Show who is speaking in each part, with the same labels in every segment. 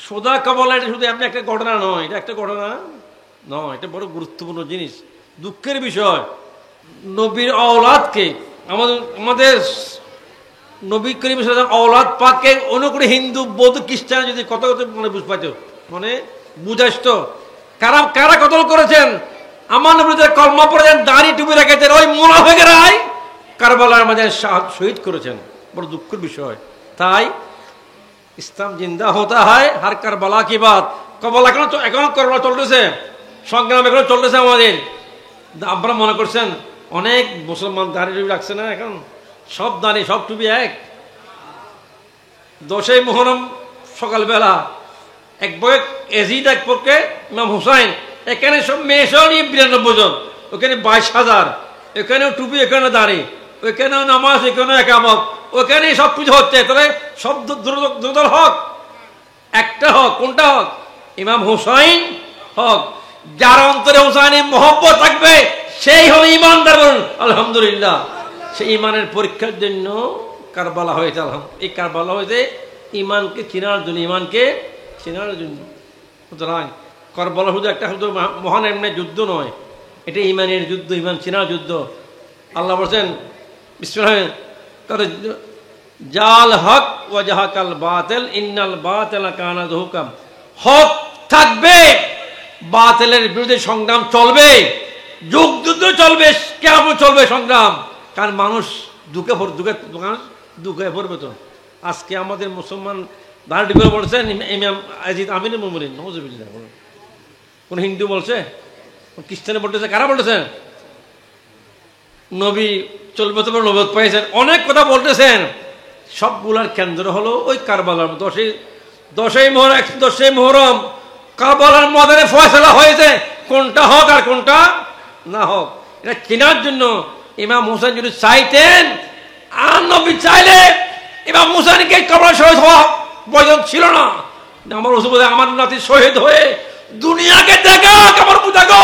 Speaker 1: সোজা কবলা এটা শুধু এমনি একটা ঘটনা নয়, এটা একটা ঘটনা নয়, এটা বড় গুরুত্বপূর্ণ জিনিস, দুঃখের বিষয়। নবীর আওলাদকে আমাদের নবী করিম আওলাদ পাককে অন্য করে হিন্দু বৌদ্ধ খ্রিস্টান যদি কত কত মনে বুঝ পাইত, মানে বুঝাইত কারা কারা কতল করেছেন। আমার নবীদের কলমা পড়েছেন, দাঁড়ি টুপি রেখেছেন, ওই মুনাফিকরাই কারবালার মাঝে শহীদ করেছেন। বড় দুঃখের বিষয়। তাই ইসলাম জিন্দা হতে হয় হার কারবালা কি বাত। কবলা এখন করবলা চলতেছে, সংগ্রাম এখনো চলতেছে আমাদের। আপনারা মনে করছেন অনেক মুসলমান দাঁড়ি টুপি রাখছে না, এখন সব দাঁড়ি সব টুপি এক। 10ই মুহররম সকালবেলা এক পক্ষে এজিদ, এক পক্ষে ইমাম হুসাইন, এখানে সব মেয়ে সহ নিয়ে 92 জন, ওখানে 22,000, এখানেও টুপি, এখানে দাঁড়ি, ওইখানেও নামাজ, এখানেও একামত, ওখানে সব কিছু হচ্ছে। তাহলে সব দুদল হক, একটা হক, কোনটা হক? ইমাম হুসাইন হক। যার অন্তরে হুসাইনের মহব্বত থাকবে সেই হল ইমানদার। আলহামদুলিল্লাহ, সেই ইমানের পরীক্ষার জন্য কারবালা হয়েছে। এই কারবালা হয়েছে ইমানকে চেনার জন্য, ইমানকে চেনার জন্য। সুতরাং কারবালা শুধু একটা শুধু মহান এমনি যুদ্ধ নয়, এটা ইমানের যুদ্ধ, ইমান চেনার যুদ্ধ। আল্লাহ বলছেন বিসমিল্লাহ, জাল হক ওয়া জাহাকাল বাতিল ইন্নাল বাতিলা কানা যাহুকাম। হক থাকবে, বাতিলের বিরুদ্ধে সংগ্রাম চলবে, যুগ যুদ্ধ চলবে, কেমন চলবে সংগ্রাম। কারণ মানুষ দুঃখে পড়বে। তো আজকে আমাদের মুসলমান দাঁড়ি করে বলছেন ইমাম আজিদ আমিনুল মুমিনিন, নওয়াজুবিল্লাহ। কোন হিন্দু বলছে, কোন খ্রিস্টানে বলতেছে, কারা বলতেছেন? নবী চলবে তো নবুয়ত পেয়েছেন, অনেক কথা বলতেছেন। সবগুলার কেন্দ্র হলো ওই কারবালার 10ই মুহররম কারবালার ময়দানে ফয়সালা হয়েছে কোনটা হক আর কোনটা না হক। এটা চেনার জন্য ইমাম হুসাইন যদি চাইতেন, আর নবী চাইলে ইমাম হুসাইনকে কারবালায় শহীদ হওয়া প্রয়োজন ছিল না। আমার রসুল বলে, আমার নাতি শহীদ হয়ে দুনিয়াকে দেখা, আমার বুঝাগো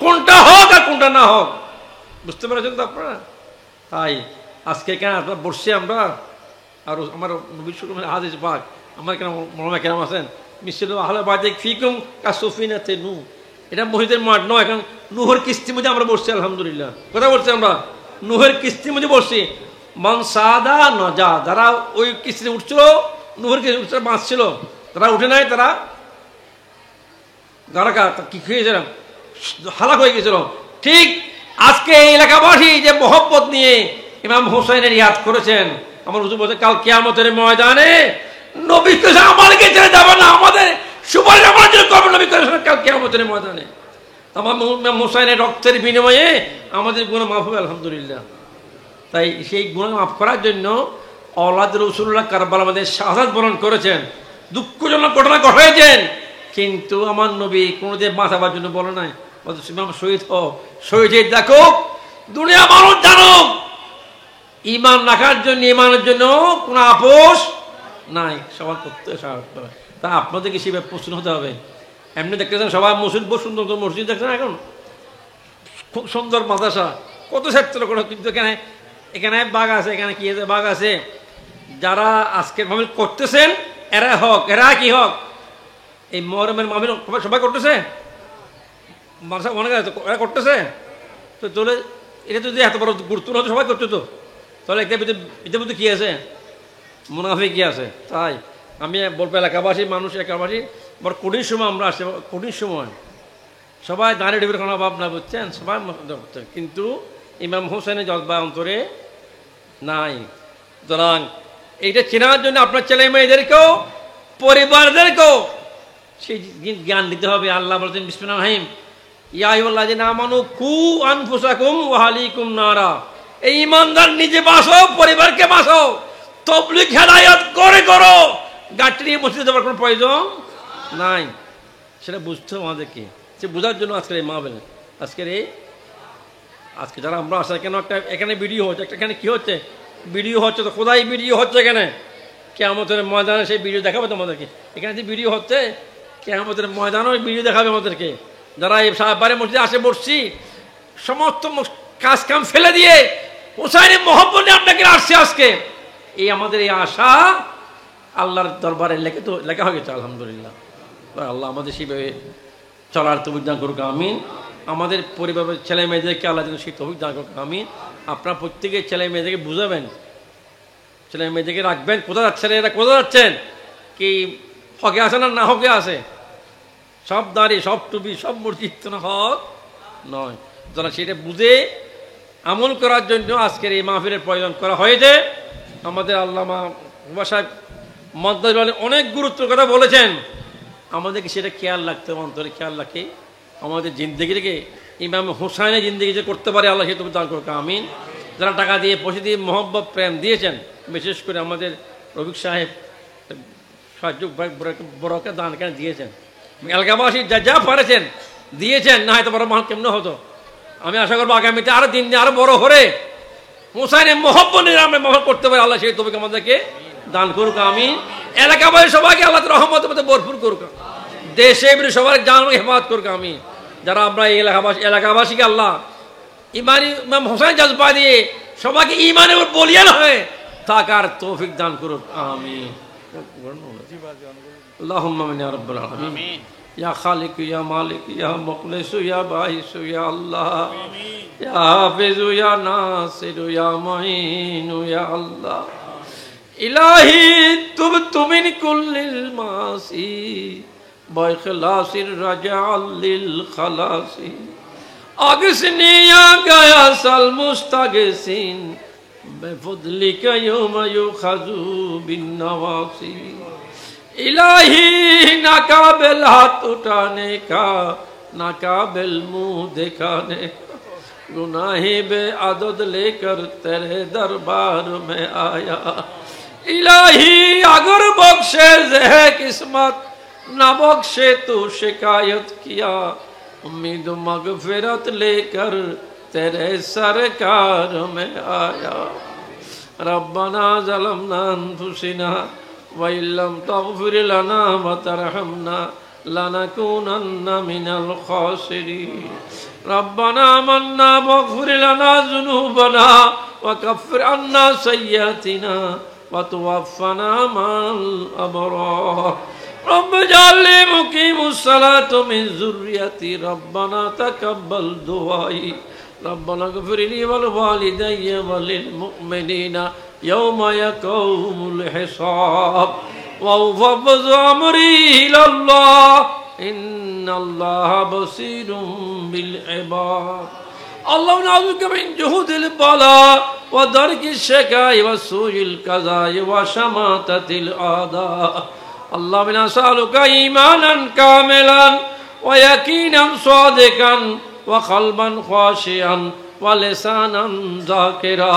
Speaker 1: কোনটা হক আর কোনটা না হক। বুঝতে পেরেছেন তো আপনারা? তাই আজকে কেন আপনার বসছি আমরা, আর আমার নবী হাদিস পাক, আমার কেন মনে কেন আছেন মিছিল আহলে বাইত ফিকুম কাসফিনাতে নূহ। এটা মসজিদের মাঠ নয়, এখন নূহের কিস্তি মধ্যে আমরা বসছি। আলহামদুলিল্লাহ, কথা বলছি আমরা, নূহের কিস্তি মধ্যে বসছি। মান সাদা নজা, যারা ওই কিস্তিতে উঠছিল, নূহের কিস্তি উঠছিল, বাঁচছিল, তারা উঠে নাই, তারা গারাকা কি খেয়েছিল, হালাক হয়ে গেছিল। ঠিক আজকে এই এলাকাবাসী যে মহব্বত নিয়ে ইমাম হুসাইনের ইয়াদ করেছেন, আমার হুজুর বলছে কাল কিয়ামতের ময়দানে নবী কইছে আমাদেরকে ছেড়ে যাবে না, আমাদের সুপারিশ আমার জন্য করবে নবী কইছে কাল কিয়ামতের ময়দানে। আমার ইমাম হুসাইনের রক্তের বিনিময়ে আমাদের গুনাহ মাফ হবে, আলহামদুলিল্লাহ। তাই সেই গুনাহ মাফ করার জন্য আওলাদ রাসূলুল্লাহ কারবালার মধ্যে শাহাদাত বরণ করেছেন, দুঃখজনক ঘটনা ঘটাইছেন। কিন্তু আমার নবী কোনোদিন বাঁচাবার জন্য বলে নাই, ইমাম শহীদ হও, শহীদ দেখো, দুনিয়া মানুষ জানুক ইমান রাখার জন্য, ইমানের জন্য কোনো আপোষ নাই, সবার করতে সাহস করে। তা আপনাদেরকে সেভাবে প্রস্তুত হতে হবে। এমনি দেখতেছেন সবাই মসজিদ, বহু সুন্দর মসজিদ দেখছেন, এখন খুব সুন্দর মাদ্রাসা, কত ছাত্র কোনো, কিন্তু এখানে বাঘ আছে, এখানে কি আছে বাঘ আছে। যারা আজকের মাহফিল করতেছেন এরা হক, এরা কি হক? এই মুহররমের মাহফিল সবাই করতেছে, মাদ্রাসা অনেক আছে, এরা করতেছে। তো চলে এটা যদি এত বড় গুরুত্ব হতো সবাই করতো, তো তাহলে এটার মধ্যে কী আছে, মুনাফিক কি আছে? তাই আমি বলবো এলাকাবাসী মানুষ, এলাকাবাসী বড় কঠিন সময় আমরা আসছে, কঠিন সময়, সবাই দাঁড়িয়ে ডেবের কোনো অভাব না, বুঝছেন, সবাই করছেন, কিন্তু ইমাম হোসেনের জজবা অন্তরে নাই। সুতরাং এইটা চেনার জন্য আপনার ছেলে মেয়েদেরকেও, পরিবারদেরকেও সেই জ্ঞান দিতে হবে। আল্লাহ বলছেন বিসমিল্লাহির রহমানির রহিম, ইয়া আইয়ুহাল্লাযীনা আমানু কু আনফুসাকুম ওয়া আহলিকুম নারা। এই ইমানদার নিজে বাঁচো, পরিবারকে বাঁচো, তাবলীগ হেদায়েত করে করো, গাড়ি নিয়ে মসজিদে যাওয়ার কোনো প্রয়োজন নাই। সেটা বুঝতে হবে আমাদেরকে, সে বোঝার জন্য আজকের এই মাহফিল, আজকে যারা আমরা আসা, কেন একটা এখানে ভিডিও হচ্ছে, একটা এখানে কী হচ্ছে, ভিডিও হচ্ছে, তো কোথায় ভিডিও হচ্ছে এখানে? কিয়ামতের ময়দানে সেই ভিডিও দেখাবে তোমাদেরকে। এখানে যে ভিডিও হচ্ছে কিয়ামতের ময়দানেও ভিডিও দেখাবে আমাদেরকে। যারা এই সাহেবারে মসজিদে আসে বসছি, সমস্ত কাজ কাম ফেলে দিয়ে হুসাইনের মহব্বত নিয়ে আপনাকে আসছে আজকে, এই আমাদের এই আশা আল্লাহর দরবারে লেখা হয়ে গেছে আলহামদুলিল্লাহ। আল্লাহ আমাদের সেভাবে চলার তৌফিক দান করুক, আমিন। আমাদের পরিবারের ছেলে মেয়েদেরকে আল্লাহ যেন সেই তৌফিক দান করুক, আমিন। আপনারা প্রত্যেকের ছেলে মেয়েদেরকে বুঝাবেন, ছেলে মেয়েদেরকে রাখবেন। কোথায় যাচ্ছেন এরা, কোথায় যাচ্ছেন, কি হকে আছে না হকে আছে, সব দাঁড়ি সব টুপি সব মসজিদ তো না হক নয়। যারা সেটা বুঝে আমল করার জন্য আজকের এই মাহফিলের প্রয়োজন করা হয়েছে। আমাদের আল্লামা সাহেব মদ্দাজ অনেক গুরুত্ব কথা বলেছেন, আমাদেরকে সেটা খেয়াল রাখতে হবে, অন্তরে খেয়াল রাখে আমাদের জিন্দগিকে ইমাম হুসাইনের জিন্দগি যে করতে পারে আল্লাহ সে তুমি দান করুক, আমিন। যারা টাকা দিয়ে পয়সা দিয়ে মোহব্বত প্রেম দিয়েছেন, বিশেষ করে আমাদের রফিক সাহেব সাহায্য বড়কে দান কেন দিয়েছেন, এলাকাবাসী যা যা পারেছেন দিয়েছেন, না হয়তো বড় মানুষ কেমন হতো। আমি আশা করবো আগামীতে আরো দিন আরো বড় হরে হুসাইনের মোহব্বত নিয়ে আমরা মহব্বত করতে পারি, আল্লাহ সেই তৌফিক আমাদেরকে দান করুক, আমিন। এলাকাবাসী সবাইকে আল্লাহ রহমতের মধ্যে ভরপুর করুক, দেশে সবার জান হেফাজত করুক, আমিন। যারা আমরা এই এলাকাবাসীকে আল্লাহ ইমানি ইমাম হোসেন জজবা দিয়ে সবাইকে ইমানের উপর বলিয়ান হয়ে থাকার তৌফিক দান করুক, আমিন। আল্লাহুম্মা আমিন ইয়া রাব্বাল আলামিন। ইয়া খালিক ইয়া মালিক ইয়া মুখলিস ইয়া বাইস ইয়া আল্লাহ, ইয়া হাফিজ ইয়া নাসির ইয়া মুঈন ইয়া আল্লাহ। ইলাহি তুবতু মিন কুল্লিল মাসি বাইখলাসির রাজাল লিল খালাসি, আগসনি ইয়া গায়াসাল মুস্তাগিসিন বিফদলিকা ইয়াওমা ইউখাযু বিন নওয়াসি। इलाही ना काबिल हाथ उठाने का, ना काबिल मुंह दिखाने का, गुनाही बे आदत लेकर तेरे दरबार में आया। इलाही अगर बख्शे ज़ह किस्मत, ना बख्शे तो शिकायत किया, उम्मीद मगफिरत लेकर तेरे सरकार में आया। रब्बना ज़लमना अनफुसना वइल्लम तगफिर लना वतरहमना लनकुनन्ना मिनल खासिरीन। रब्बना आमन्ना वगफिर लना ज़ुनूबना वकफ्फिर अन्ना सय्यिआतिना वतवफ्फना मअल अबरार। रब्ब इजअलनी मुकीमुस्सलाति मिन ज़ुर्रिय्यति रब्बना तक़ब्बल दुआई। रब्बना इग़फिर ली वलिवालिदैया वलिल मुमिनीना यौम यक़ूमुल हिसाब। वफ़व्विज़ अमरी इलल्लाह इन्नल्लाह बसीरुम बिल इबाद। अल्लाहुम्मा नऊज़ुबिका मिन जुहूदिल बला व दरकिश शिकाय व सूइल क़ज़ाय व शमाततिल आदा। अल्लाहुम्मा इन्ना नसअलुका ईमानन कामिलन व यकीनन सादिक़न व क़ल्बन ख़ाशिअन व लिसानन ज़ाकिरा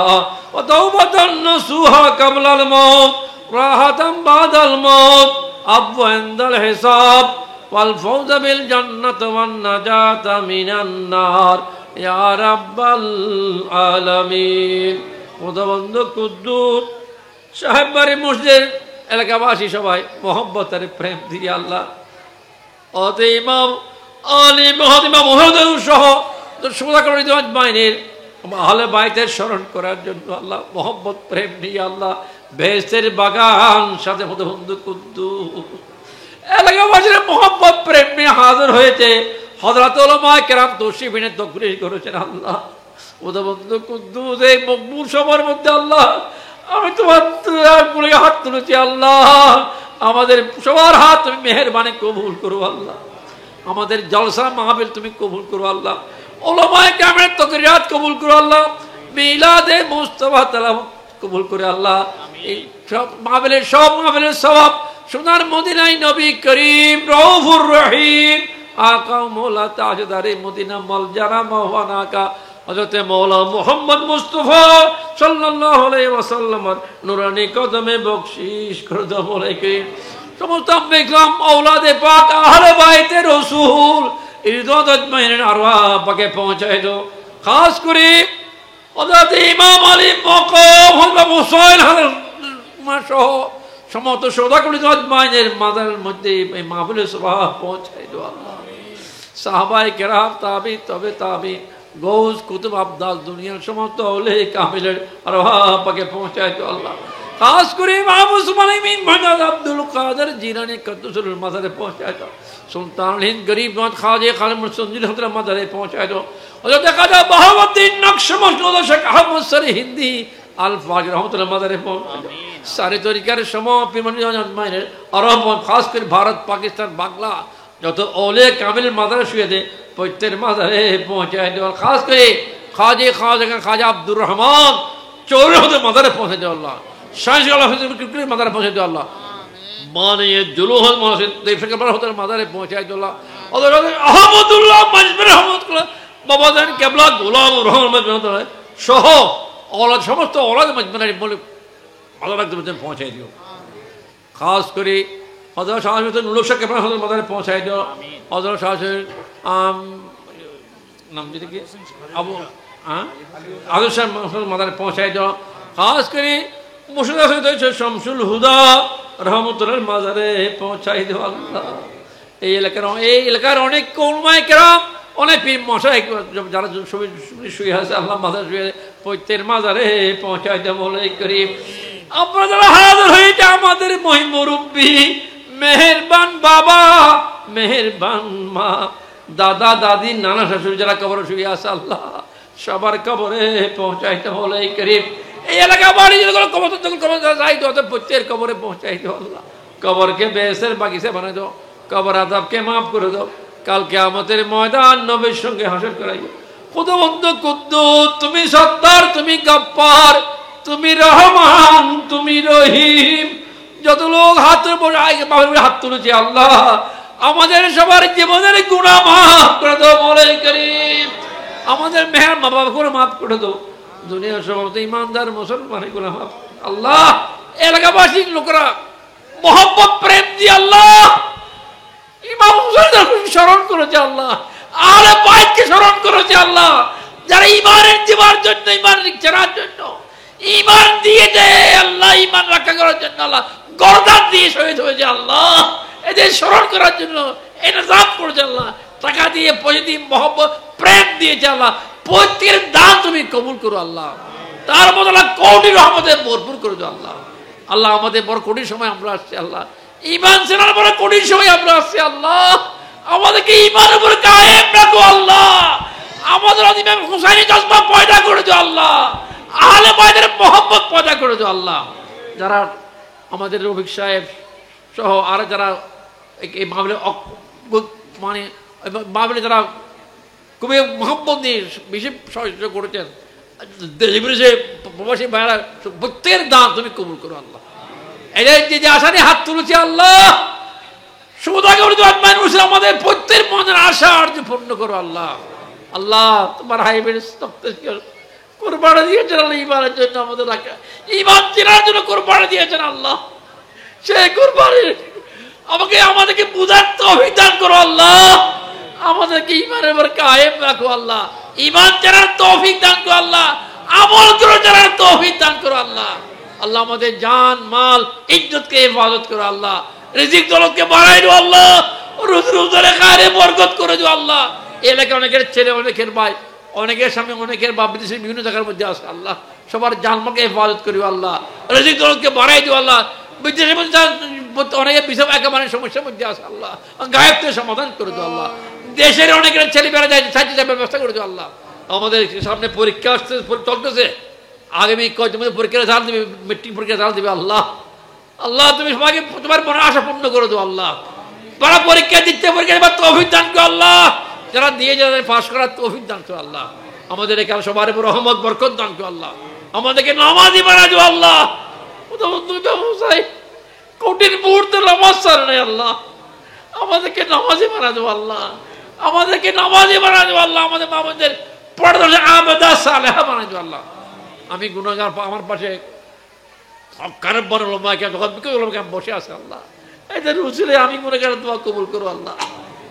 Speaker 1: व तौबतन नसूहा क़ब्लल मौत राहतन बादल मौत अब इंदल हिसाब वल फौज़ बिल जन्नत वन नजात मिनन नार या रब्बल आलमीन। खुदाबंद कुद्दूस साहेब बारी मस्जिद এলাকাবাসী সবাই মোহব্বতের প্রেম দিয়ে আল্লাহ অতে ইমাম আলী মহাদিমা মহোদয় সহ সুদাকরিত আজমাইনের আহলে বাইতের স্মরণ করার জন্য আল্লাহ মোহব্বত প্রেম নিয়ে আল্লাহ বেহেশতের বাগান সাথে বন্ধু কুদ্দুস এলাকাবাসীর মোহব্বত প্রেম নিয়ে হাজির হয়েছে। হযরত উলামায়ে কেরাম তশরিফিনে তকরীর করেছেন আল্লাহ ওদা বন্ধু কুদ্দুস এই মকবুল সবার মধ্যে আল্লাহ আমি তোমার হাত তুলেছি আল্লাহ, আমাদের সবার হাত তুমি মেহেরবানি কবুল করো আল্লাহ, আমাদের জলসা মাহফিল তুমি কবুল করো আল্লাহ, উলামায়ে কেরামের তাকরীরাত কবুল করো আল্লাহ, মিলাদে মুস্তাফা তেলাওয়াত কবুল করে আল্লাহ। এই সব মাহফিলের সওয়াব সোনার মদিনায় নবী করিম রউফুর রহিম আকা মওলা তাজদারে মদিনা মলজারা মাওয়ানাকা হযরত মওলা মুহাম্মদ মুস্তাফা সাল্লাল্লাহু আলাইহি ওয়াসাল্লামের নূরানি কদমে বখশিশ করে দাও মওলাই করিম। সমস্ত আম্বিয়া আওলাদে পাক আহলে বাইতে রাসূল ইরদাদ আজমাইনের আরওয়াহ পাকে পৌঁছায় দাও। খাস করে হযরত ইমাম আলী মকম হযরত হুসাইন সহ সমস্ত সওদাগরিত আজমাইনের মাদারের মধ্যে এই মাহফিলে সুবহ পৌঁছায় দাও আল্লাহ। সাহাবায়ে কেরাম তাবি তবে তাবি গৌস কুতুব আবদাল দুনিয়ার সমস্ত ওলে কামিলের আরওয়াহ পাকে পৌঁছায় তো আল্লাহ। खास করে ইমাম উসমান ইবনে মুহাম্মদ আব্দুল কাদের জিলানী কদ্দুসুল মাজারে পৌঁছায় তো সুলতান হিন্দ গরিব নওয়াজ খাজা খান মুসলিম রহমাতুল্লাহ মাজারে পৌঁছায় তো হযরত খাজা বাহাউদ্দিন নকশবন্দি শেখ আহমদ সরি হিন্দি আল ফাকির রহমাতুল্লাহ মাজারে পৌঁছায় সারে তরিকার সময় আরব খাস করে ভারত পাকিস্তান বাংলা যত ওলে কামিল মাজারে শুয়ে দে প্রত্যেক মাজারে পৌঁছায় দেওয়া খাস করে খাজা আব্দুর রহমান চৌরে হতে মাজারে পৌঁছে দেওয়া আল্লাহ শাহজালাল মাজারে পৌঁছে দেওয়া আল্লাহ মানে জুলুহ মাজারে পৌঁছায় দেওয়া আহমদুল্লাহ মাজমুর রহমতুল্লাহ বাবা জান কেবলা গোলাম রহমান সহ औलाद समस्त औलाद मजमून बोले मदर पहुँचाई दियो खास करी हजरत शाह नुरुल शाह के मदर पहुँचाई दियो हजरत शाह नाम जी की अब आदर शाह मदर पहुँचाई दियो खास करी मुर्शिद शमसुल हुदा रहमतुल्लाह मदरे पहुँचाई दियो अल्लाह এই এলাকার অনেক উলামায়ে কেরাম অনেক পীর মশাই যারা শুয়ে আছে আল্লাহ মাজার শুয়ে প্রত্যেক মাজারে পৌঁছায় দেব বলে করিম আপনারা যারা হাজির হয়েছে আমাদের মুরব্বি মেহেরবান বাবা মেহেরবান মা দাদা দাদি নানা শাশুড়ি যারা কবরে শুয়ে আছে আল্লাহ সবার কবরে পৌঁছাইতে বলে করিম এই এলাকা বাড়ি যেগুলো কবর যাইতে হতো প্রত্যেক কবরে পৌঁছাই দাও আল্লাহ কবরকে বেহেশতের বাগিচা বানাই দাও কবর আযাবকে মাফ করে দাও কাল কিয়ামতের ময়দান নবীর সঙ্গে হাসর করাইও খুদাবন্দ কুদ্দুস তুমি সত্তার তুমি গফফার তুমি রহমান তুমি রহিম যত লোক হাত হাত তুলেছে আল্লাহ আমাদের সবার জীবনের গুনাহ মাফ করে দাও মওলাই করিম আমাদের মেহের মা বাবা করে মাফ করে দাও দুনিয়ার সমস্ত ইমানদার মুসলমানের গুনাহ মাফ আল্লাহ এলাকাবাসীর লোকেরা মোহাম্মদ প্রেম দিয়ে আল্লাহ ইমাম হুসাইনের স্মরণ করেছে আল্লাহ আলে বাইতকে স্মরণ করেছে আল্লাহ যারা ঈমানের জীবনের জন্য ঈমান রক্ষার জন্য ঈমান দিয়ে দেয় আল্লাহ ঈমান রক্ষা করার জন্য আল্লাহ গর্দান দিয়ে শহীদ হয়েছে আল্লাহ এদের স্মরণ করার জন্য ইনজাম করেছে আল্লাহ টাকা দিয়ে পয়সা দিয়ে মহব্বত প্রেম দিয়েছে আল্লাহ প্রত্যেকের দান তুমি কবুল করো আল্লাহ তার বদলে কোটি রহমতের ভরপুর করে দাও আল্লাহ আল্লাহ আমাদের বড় কোটির সময় আমরা আসছি আল্লাহ ঈমান সেনার পরে কোটির সময় আমরা আসছি আল্লাহ আমাদেরকে ঈমানের উপরে কায়েম রাখো আল্লাহ আমাদের ইমাম হুসাইনি জজবা পয়দা করে দাও আল্লাহ আহলে বাইতের মোহাম্মত পয়দা করে দাও আল্লাহ যারা আমাদের রফিক সাহেব সহ আর যারা এই মামলে মানে মামলে যারা খুবই মোহাম্মত নিয়ে বেশি সহযোগিতা করেছেন দেশে বিদেশে প্রবাসী ভাইয়েরা প্রত্যেকের দান তুমি কবুল করো আল্লাহ এই যে আশা নিয়ে হাত তুলেছে আল্লাহ আমাদের প্রত্যেক মনের আশা অর্জ পূর্ণ করো আল্লাহ আল্লাহ তোমার হাইবের কোরবানি দিয়েছেন আল্লাহ ঈমানের জন্য আমাদের ঈমান চেনার জন্য কোরবানি দিয়েছেন আল্লাহ সেই কোরবানি আমাদেরকে বুঝার তৌফিক দান করো আল্লাহ আমাদেরকে ঈমানের উপর কায়েম রাখো আল্লাহ ঈমান চেনার তৌফিক দান করো আল্লাহ আমল করে জানার তৌফিক দান করো আল্লাহ আল্লাহ আমাদের জান মাল ইজ্জতকে হেফাজত করো আল্লাহ রিজিক দৌলতকে বাড়াই দাও আল্লাহ রোজগারে খায়রে বরকত করে দাও আল্লাহ এলাকায় অনেকের ছেলে অনেকের ভাই অনেকের সামনে অনেকের বাপ বিদেশের বিভিন্ন জায়গার মধ্যে আছে আল্লাহ সবার জানমালকে হেফাজত করিও আল্লাহ রিজিক দৌলতকে বাড়াই দিও আল্লাহ বিদেশের মধ্যে অনেকে বিষয় একেবারে সমস্যার মধ্যে আছে আল্লাহ গায়েব থেকে সমাধান করে দাও আল্লাহ দেশের অনেকের ছেলেমেয়েরা যায় সাহায্যের ব্যবস্থা করে দাও আল্লাহ আমাদের সামনে পরীক্ষা আসছে চলতেছে আগামী কয়েকদিন মধ্যে পরীক্ষা রেজাল্ট দিবে মেট্রিক পরীক্ষা রেজাল্ট দিবে আল্লাহ আল্লাহ তুমি সবাইকে তোমার মনে আশা পূর্ণ করে দাও আল্লাহ তারা পরীক্ষা দিতে পরীক্ষা দেবার তৌফিক দান করো আল্লাহ যারা দিয়ে যাদের পাস করার তৌফিক দান করো আল্লাহ আমাদের এখানে সবার উপর রহমত বরকত দান করো আল্লাহ আমাদেরকে নামাজি বানা দাও আল্লাহ কঠিন মুহূর্তে নামাজ ছাড়ে নাই আল্লাহ আমাদেরকে নামাজি বানা দাও আল্লাহ আমাদেরকে নামাজি বানা দাও আল্লাহ আমাদের মামুদের পড়া আবেদা সালেহা বানা দাও আল্লাহ আমি গুনাহগার আমার পাশে কারব বড় লোমাকে বসে আছে আল্লাহ এদের উচিলে আমি গুনাহগারের দোয়া কবুল করো আল্লাহ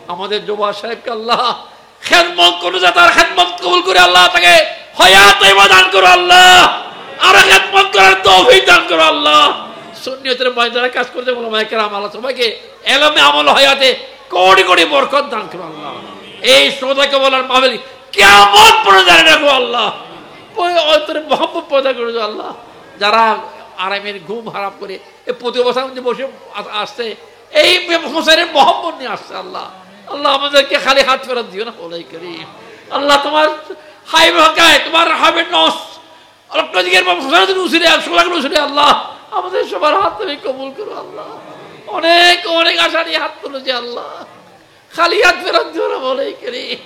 Speaker 1: আমাদের জোবা সাহেবকে আল্লাহ খেদমত করো তার খেদমত কবুল করে আল্লাহ তাকে হায়াত দান করো আল্লাহ আর খেদমত করার তৌফিক দান করো আল্লাহ সুন্নিয়তের ময়দানে কাজ করতে ওলামায়ে কেরাম আল্লাহ সবাইকে ইলমে আমল হায়াতে কোটি কোটি বরকত দান করো আল্লাহ এই শ্রোতাকে বলার মাহফিল কিয়ামত পর্যন্ত জারি রাখো আল্লাহ ওই অন্তরে মোহাম্মত পয়দা করে দাও আল্লাহ যারা আরামের ঘুম হারাম করে এই প্রতি বছর মধ্যে বসে আসছে এই হোসেনের মহব্বত নিয়ে আসছে। আল্লাহ আল্লাহ আমাদেরকে খালি হাত ফেরত দিও না ওলাই করিম। আল্লাহ তোমার হাইবে হকায় তোমার হাইবে নস আল্লাহ আমাদের সবার হাত তুমি কবুল করো। আল্লাহ অনেক অনেক আশা নিয়ে হাত তুলেছে। আল্লাহ খালি হাত ফেরত দিও না ওলাই করিম।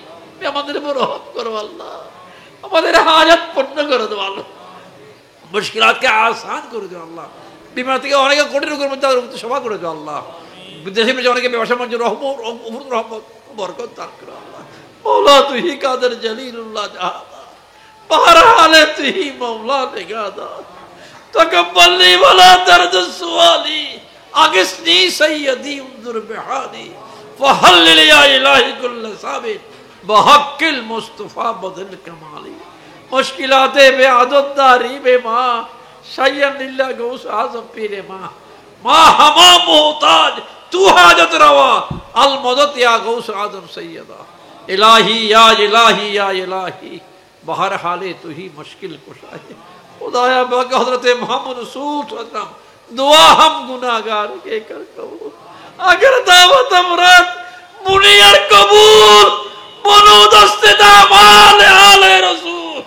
Speaker 1: আমাদের বড় হক করো। আল্লাহ আমাদের হাজাত পূর্ণ করে দেবো। আল্লাহ মুশকিলাতকে আসান করে দেবো। আল্লাহ বিমান থেকে অনেকে কোটি রোগের মধ্যে সভা করে দেবো। আল্লাহ বিদেশে অনেকে ব্যবসার মধ্যে রহমত বরকত দান করো। আল্লাহ মৌলা তুই কাদের জলিলুল্লাহ জাহাদা বহরহালে তুই মৌলা নিগাদা তকব্বালি ওয়ালা দরদ সুআলি আগিসনি সাইয়্যিদি উনজুর বিহালি ফহল্লিল ইয়া ইলাহি কুল্ল সাবিত বহক্কিল মুস্তাফা বদল কামালি মুশকিলাতে বেআদত দারি বেমা শাইয়ান লিল্লাহ গৌস আজম পীরে মা মা হামা মুহতাজ तू हाजत रवा अल मदद या गौस आदम सैयदा इलाही या इलाही बहर हाले तू ही मुश्किल कुशा है खुदाया बाकी हजरत मोहम्मद रसूल सल्लल्लाहु दुआ हम गुनाहगार के कर कबूल अगर दावत अमरत मुनियर कबूल मनो दस्ते दामाल आले रसूल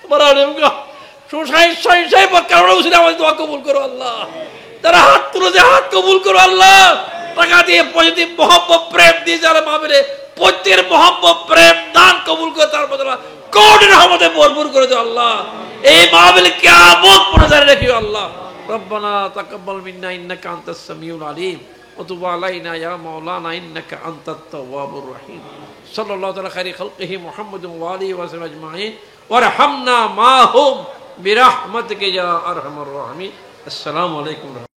Speaker 1: तुम्हारा नेमका सुशाई शाई शाई बकरा उसने आवाज दुआ कबूल करो। अल्लाह তারা হাত তুলে হাত কবুল করো। আল্লাহ টাকা দিয়ে পজিটিভ মোহাম্মদ প্রেম দিয়ে যারা মাহফিলে প্রত্যেকের মোহাম্মদ প্রেম দান কবুল করে তার বদলা কোটি রহমতে ভরপুর করে দাও। আল্লাহ এই মাহফিল কিয়ামত পর্যন্ত রাখিও। আল্লাহ রব্বানা তাকাব্বাল মিন্না ইন্নাকা আনতাস সামিউল আলিম ওয়া তুব আলাইনা ইয়া মাওলানা ইন্নাকা আনতাত তাওয়াবুর রহিম সাল্লাল্লাহু তাআলা খাইরি খালকিহি মুহাম্মাদুন ওয়া আলিহি ওয়া সাহবিহি আজমাইন ওয়ারহামনা মাহুম বিরহমাতিকা ইয়া আরহামার রাহিমিন। আসসালামু আলাইকুম।